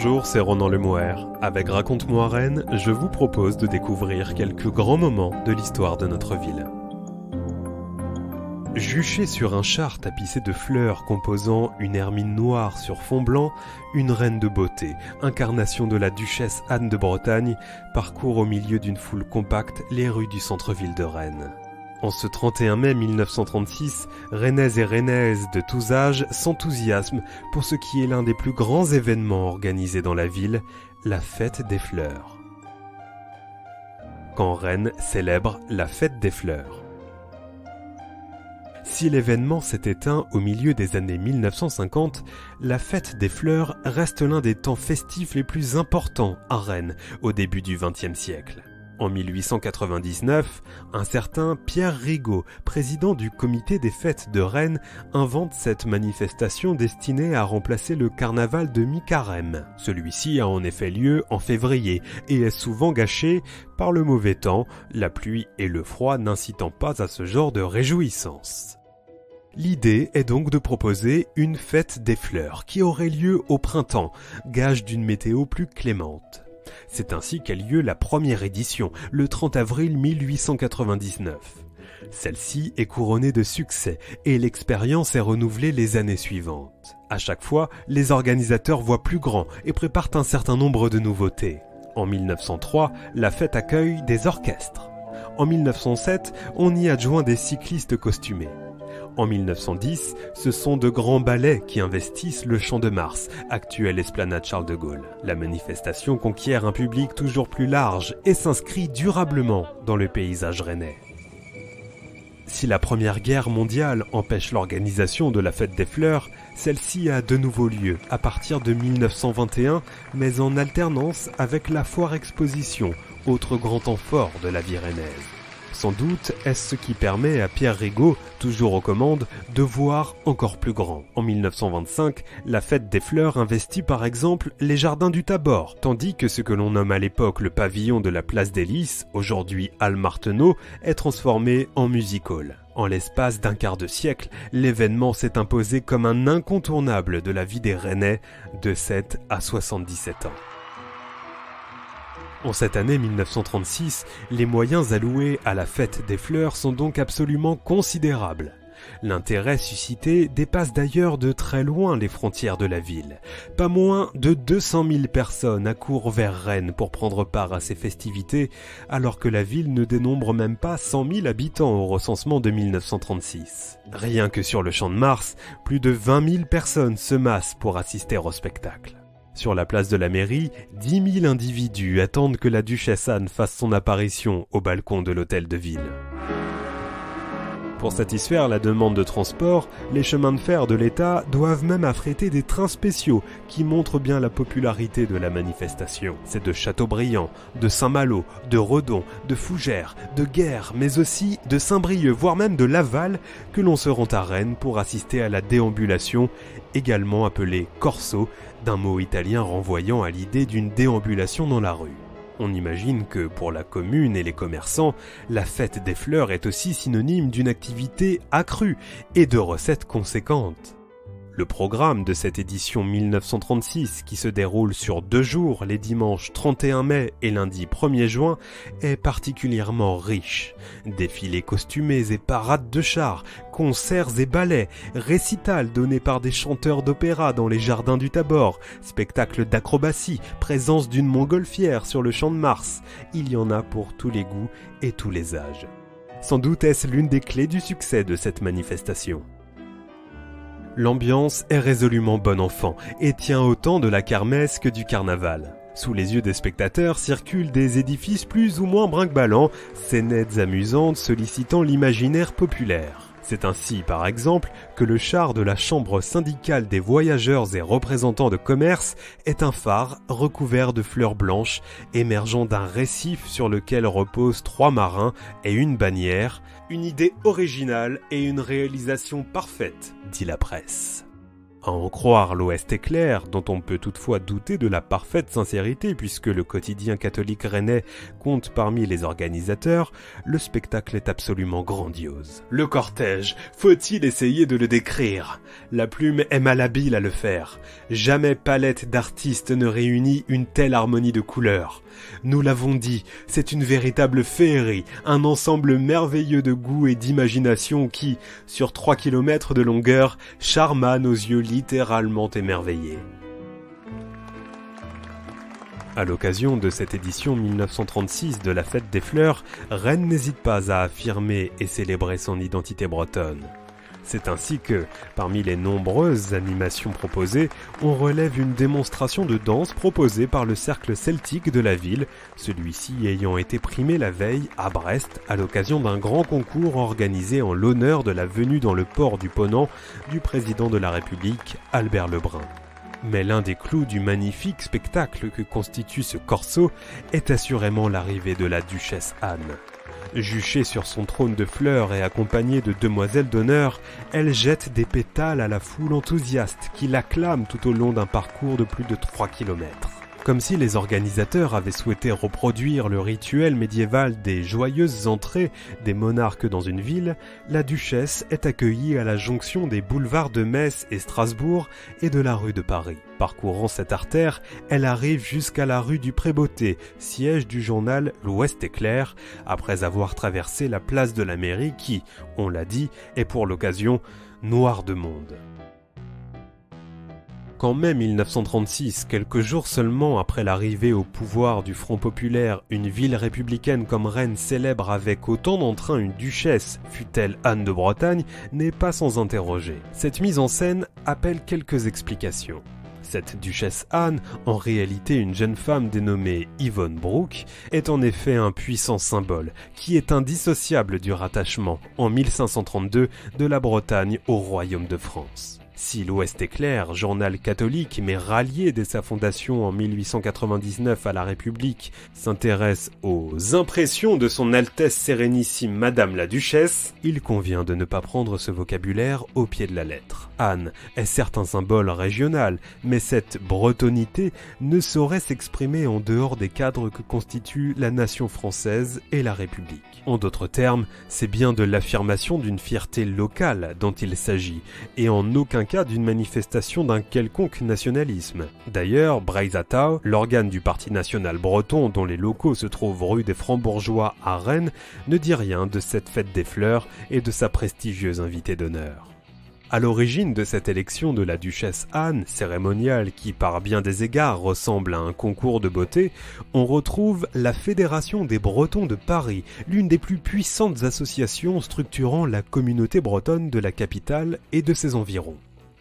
Bonjour, c'est Ronan Lemoire. Avec Raconte-moi Rennes, je vous propose de découvrir quelques grands moments de l'histoire de notre ville. Juché sur un char tapissé de fleurs composant une hermine noire sur fond blanc, une reine de beauté, incarnation de la duchesse Anne de Bretagne, parcourt au milieu d'une foule compacte les rues du centre-ville de Rennes. En ce 31 mai 1936, Rennaises et Rennaises de tous âges s'enthousiasment pour ce qui est l'un des plus grands événements organisés dans la ville, la Fête des Fleurs. Quand Rennes célèbre la Fête des Fleurs. Si l'événement s'est éteint au milieu des années 1950, la Fête des Fleurs reste l'un des temps festifs les plus importants à Rennes au début du XXe siècle. En 1899, un certain Pierre Rigaud, président du comité des fêtes de Rennes, invente cette manifestation destinée à remplacer le carnaval de mi-carême. Celui-ci a en effet lieu en février et est souvent gâché par le mauvais temps, la pluie et le froid n'incitant pas à ce genre de réjouissance. L'idée est donc de proposer une fête des fleurs qui aurait lieu au printemps, gage d'une météo plus clémente. C'est ainsi qu'a lieu la première édition, le 30 avril 1899. Celle-ci est couronnée de succès et l'expérience est renouvelée les années suivantes. À chaque fois, les organisateurs voient plus grand et préparent un certain nombre de nouveautés. En 1903, la fête accueille des orchestres. En 1907, on y adjoint des cyclistes costumés. En 1910, ce sont de grands ballets qui investissent le Champ de Mars, actuelle esplanade Charles de Gaulle. La manifestation conquiert un public toujours plus large et s'inscrit durablement dans le paysage rennais. Si la Première Guerre mondiale empêche l'organisation de la Fête des Fleurs, celle-ci a de nouveau lieu à partir de 1921, mais en alternance avec la Foire-Exposition, autre grand temps fort de la vie rennaise. Sans doute est-ce ce qui permet à Pierre Rigaud, toujours aux commandes, de voir encore plus grand. En 1925, la Fête des Fleurs investit par exemple les jardins du Tabor, tandis que ce que l'on nomme à l'époque le pavillon de la place des Lys, aujourd'hui Halle Marteneau, est transformé en music hall. En l'espace d'un quart de siècle, l'événement s'est imposé comme un incontournable de la vie des Rennais de 7 à 77 ans. En cette année 1936, les moyens alloués à la Fête des Fleurs sont donc absolument considérables. L'intérêt suscité dépasse d'ailleurs de très loin les frontières de la ville. Pas moins de 200 000 personnes accourent vers Rennes pour prendre part à ces festivités, alors que la ville ne dénombre même pas 100 000 habitants au recensement de 1936. Rien que sur le Champ de Mars, plus de 20 000 personnes se massent pour assister au spectacle. Sur la place de la mairie, 10 000 individus attendent que la duchesse Anne fasse son apparition au balcon de l'hôtel de ville. Pour satisfaire la demande de transport, les chemins de fer de l'État doivent même affréter des trains spéciaux qui montrent bien la popularité de la manifestation. C'est de Châteaubriand, de Saint-Malo, de Redon, de Fougères, de Guers, mais aussi de Saint-Brieuc, voire même de Laval, que l'on se rend à Rennes pour assister à la déambulation, également appelée corso, d'un mot italien renvoyant à l'idée d'une déambulation dans la rue. On imagine que pour la commune et les commerçants, la Fête des Fleurs est aussi synonyme d'une activité accrue et de recettes conséquentes. Le programme de cette édition 1936, qui se déroule sur 2 jours, les dimanches 31 mai et lundi 1er juin, est particulièrement riche. Défilés costumés et parades de chars, concerts et ballets, récitals donnés par des chanteurs d'opéra dans les jardins du Tabor, spectacles d'acrobatie, présence d'une montgolfière sur le Champ de Mars. Il y en a pour tous les goûts et tous les âges. Sans doute est-ce l'une des clés du succès de cette manifestation. L'ambiance est résolument bon enfant et tient autant de la kermesse que du carnaval. Sous les yeux des spectateurs circulent des édifices plus ou moins brinque-ballants, scénettes amusantes sollicitant l'imaginaire populaire. C'est ainsi, par exemple, que le char de la Chambre syndicale des voyageurs et représentants de commerce est un phare recouvert de fleurs blanches émergeant d'un récif sur lequel reposent 3 marins et une bannière, une idée originale et une réalisation parfaite, dit la presse. À en croire l'Ouest éclair, dont on peut toutefois douter de la parfaite sincérité puisque le quotidien catholique rennais compte parmi les organisateurs, le spectacle est absolument grandiose. Le cortège, faut-il essayer de le décrire? La plume est malhabile à le faire. Jamais palette d'artistes ne réunit une telle harmonie de couleurs. Nous l'avons dit, c'est une véritable féerie, un ensemble merveilleux de goût et d'imagination qui, sur 3 kilomètres de longueur, charma nos yeux littéralement émerveillés. À l'occasion de cette édition 1936 de la Fête des Fleurs, Rennes n'hésite pas à affirmer et célébrer son identité bretonne. C'est ainsi que, parmi les nombreuses animations proposées, on relève une démonstration de danse proposée par le cercle celtique de la ville, celui-ci ayant été primé la veille à Brest à l'occasion d'un grand concours organisé en l'honneur de la venue dans le port du Ponant du président de la République, Albert Lebrun. Mais l'un des clous du magnifique spectacle que constitue ce corso est assurément l'arrivée de la duchesse Anne. Juchée sur son trône de fleurs et accompagnée de demoiselles d'honneur, elle jette des pétales à la foule enthousiaste qui l'acclame tout au long d'un parcours de plus de 3 kilomètres. Comme si les organisateurs avaient souhaité reproduire le rituel médiéval des joyeuses entrées des monarques dans une ville, la duchesse est accueillie à la jonction des boulevards de Metz et Strasbourg et de la rue de Paris. Parcourant cette artère, elle arrive jusqu'à la rue du Pré-Beauté, siège du journal L'Ouest éclair, après avoir traversé la place de la mairie qui, on l'a dit, est pour l'occasion noire de monde. Qu'en mai 1936, quelques jours seulement après l'arrivée au pouvoir du Front populaire, une ville républicaine comme Rennes célèbre avec autant d'entrain une duchesse, fût-elle Anne de Bretagne, n'est pas sans interroger. Cette mise en scène appelle quelques explications. Cette duchesse Anne, en réalité une jeune femme dénommée Yvonne Brooke, est en effet un puissant symbole, qui est indissociable du rattachement, en 1532, de la Bretagne au royaume de France. Si l'Ouest éclair, journal catholique mais rallié dès sa fondation en 1899 à la République, s'intéresse aux impressions de son Altesse Sérénissime Madame la Duchesse, il convient de ne pas prendre ce vocabulaire au pied de la lettre. Anne est certes un symbole régional, mais cette bretonité ne saurait s'exprimer en dehors des cadres que constituent la nation française et la République. En d'autres termes, c'est bien de l'affirmation d'une fierté locale dont il s'agit, et en aucun cas d'une manifestation d'un quelconque nationalisme. D'ailleurs, Breizatau, l'organe du Parti national breton dont les locaux se trouvent rue des Francs-Bourgeois à Rennes, ne dit rien de cette fête des fleurs et de sa prestigieuse invitée d'honneur. À l'origine de cette élection de la duchesse Anne, cérémonial qui par bien des égards ressemble à un concours de beauté, on retrouve la Fédération des Bretons de Paris, l'une des plus puissantes associations structurant la communauté bretonne de la capitale et de ses environs.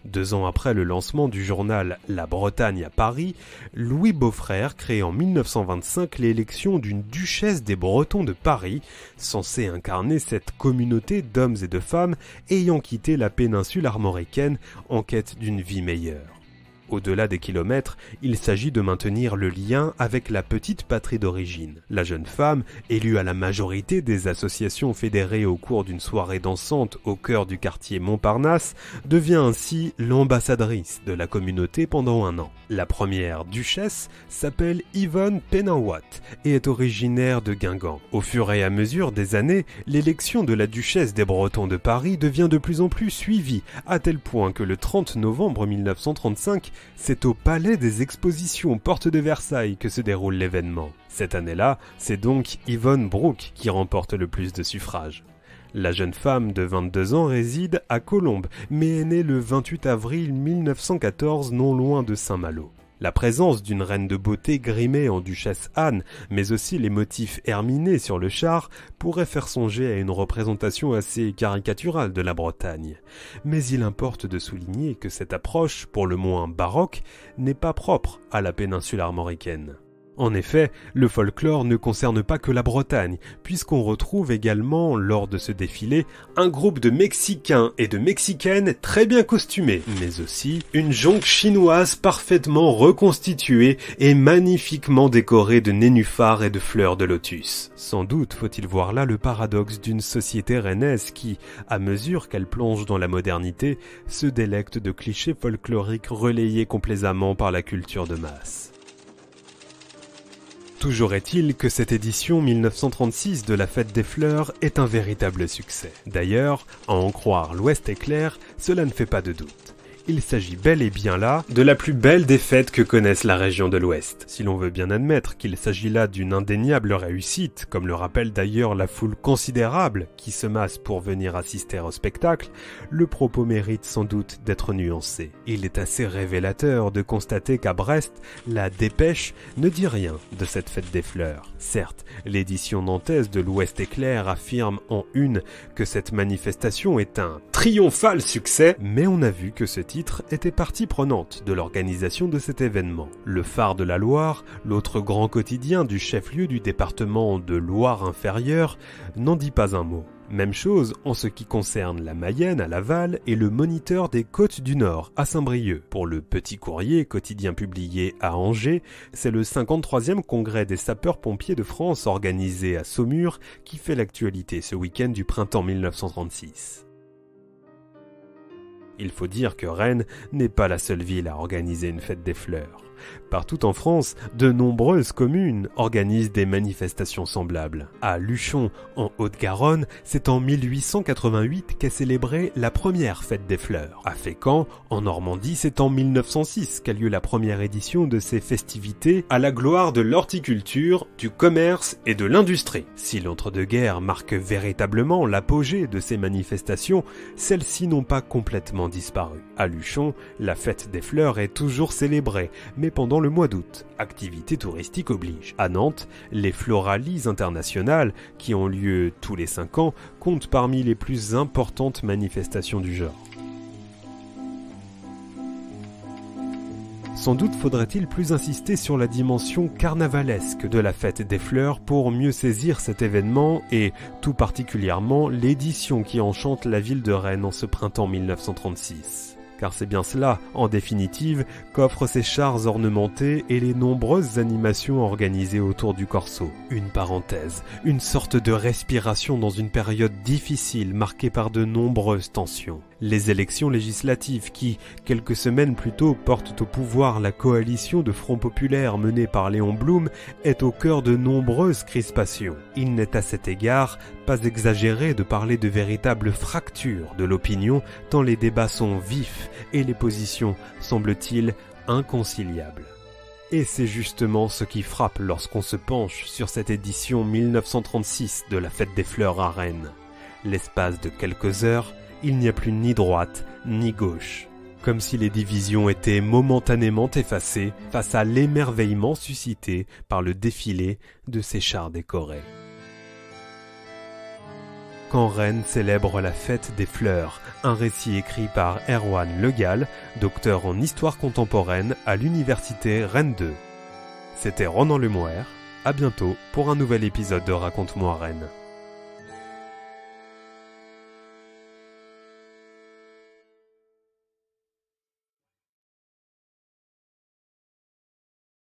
2 ans après le lancement du journal La Bretagne à Paris, Louis Beaufrère crée en 1925 l'élection d'une duchesse des Bretons de Paris, censée incarner cette communauté d'hommes et de femmes ayant quitté la péninsule armoricaine en quête d'une vie meilleure. Au-delà des kilomètres, il s'agit de maintenir le lien avec la petite patrie d'origine. La jeune femme, élue à la majorité des associations fédérées au cours d'une soirée dansante au cœur du quartier Montparnasse, devient ainsi l'ambassadrice de la communauté pendant 1 an. La première duchesse s'appelle Yvonne Pénawat et est originaire de Guingamp. Au fur et à mesure des années, l'élection de la duchesse des Bretons de Paris devient de plus en plus suivie, à tel point que le 30 novembre 1935, c'est au Palais des Expositions Porte de Versailles que se déroule l'événement. Cette année-là, c'est donc Yvonne Brooke qui remporte le plus de suffrages. La jeune femme de 22 ans réside à Colombes, mais est née le 28 avril 1914 non loin de Saint-Malo. La présence d'une reine de beauté grimée en duchesse Anne, mais aussi les motifs herminés sur le char, pourraient faire songer à une représentation assez caricaturale de la Bretagne. Mais il importe de souligner que cette approche, pour le moins baroque, n'est pas propre à la péninsule armoricaine. En effet, le folklore ne concerne pas que la Bretagne, puisqu'on retrouve également, lors de ce défilé, un groupe de Mexicains et de Mexicaines très bien costumés, mais aussi une jonque chinoise parfaitement reconstituée et magnifiquement décorée de nénuphars et de fleurs de lotus. Sans doute faut-il voir là le paradoxe d'une société rennaise qui, à mesure qu'elle plonge dans la modernité, se délecte de clichés folkloriques relayés complaisamment par la culture de masse. Toujours est-il que cette édition 1936 de la Fête des Fleurs est un véritable succès. D'ailleurs, à en croire l'Ouest éclair, cela ne fait pas de doute. Il s'agit bel et bien là de la plus belle des fêtes que connaisse la région de l'Ouest. Si l'on veut bien admettre qu'il s'agit là d'une indéniable réussite, comme le rappelle d'ailleurs la foule considérable qui se masse pour venir assister au spectacle, le propos mérite sans doute d'être nuancé. Il est assez révélateur de constater qu'à Brest, la Dépêche ne dit rien de cette fête des fleurs. Certes, l'édition nantaise de l'Ouest éclair affirme en une que cette manifestation est un triomphal succès, mais on a vu que ce titre était partie prenante de l'organisation de cet événement. Le Phare de la Loire, l'autre grand quotidien du chef-lieu du département de Loire-Inférieure, n'en dit pas un mot. Même chose en ce qui concerne la Mayenne à Laval et le Moniteur des Côtes du Nord à Saint-Brieuc. Pour le Petit Courrier, quotidien publié à Angers, c'est le 53e congrès des sapeurs-pompiers de France organisé à Saumur qui fait l'actualité ce week-end du printemps 1936. Il faut dire que Rennes n'est pas la seule ville à organiser une fête des fleurs. Partout en France, de nombreuses communes organisent des manifestations semblables. À Luchon, en Haute-Garonne, c'est en 1888 qu'est célébrée la première fête des fleurs. À Fécamp, en Normandie, c'est en 1906 qu'a lieu la première édition de ces festivités à la gloire de l'horticulture, du commerce et de l'industrie. Si l'entre-deux-guerres marque véritablement l'apogée de ces manifestations, celles-ci n'ont pas complètement disparu. À Luchon, la fête des fleurs est toujours célébrée, mais pendant le mois d'août, activité touristique oblige. À Nantes, les Floralies internationales, qui ont lieu tous les 5 ans, comptent parmi les plus importantes manifestations du genre. Sans doute faudrait-il plus insister sur la dimension carnavalesque de la fête des fleurs pour mieux saisir cet événement et, tout particulièrement, l'édition qui enchante la ville de Rennes en ce printemps 1936. Car c'est bien cela, en définitive, qu'offrent ces chars ornementés et les nombreuses animations organisées autour du corso. Une parenthèse, une sorte de respiration dans une période difficile marquée par de nombreuses tensions. Les élections législatives qui, quelques semaines plus tôt, portent au pouvoir la coalition de Front Populaire menée par Léon Blum, est au cœur de nombreuses crispations. Il n'est à cet égard pas exagéré de parler de véritables fractures de l'opinion, tant les débats sont vifs et les positions, semble-t-il, inconciliables. Et c'est justement ce qui frappe lorsqu'on se penche sur cette édition 1936 de la Fête des Fleurs à Rennes. L'espace de quelques heures, il n'y a plus ni droite ni gauche. Comme si les divisions étaient momentanément effacées face à l'émerveillement suscité par le défilé de ces chars décorés. Quand Rennes célèbre la Fête des Fleurs, un récit écrit par Erwan Le Gall, docteur en histoire contemporaine à l'université Rennes 2. C'était Ronan Lemouer, à bientôt pour un nouvel épisode de Raconte-moi Rennes.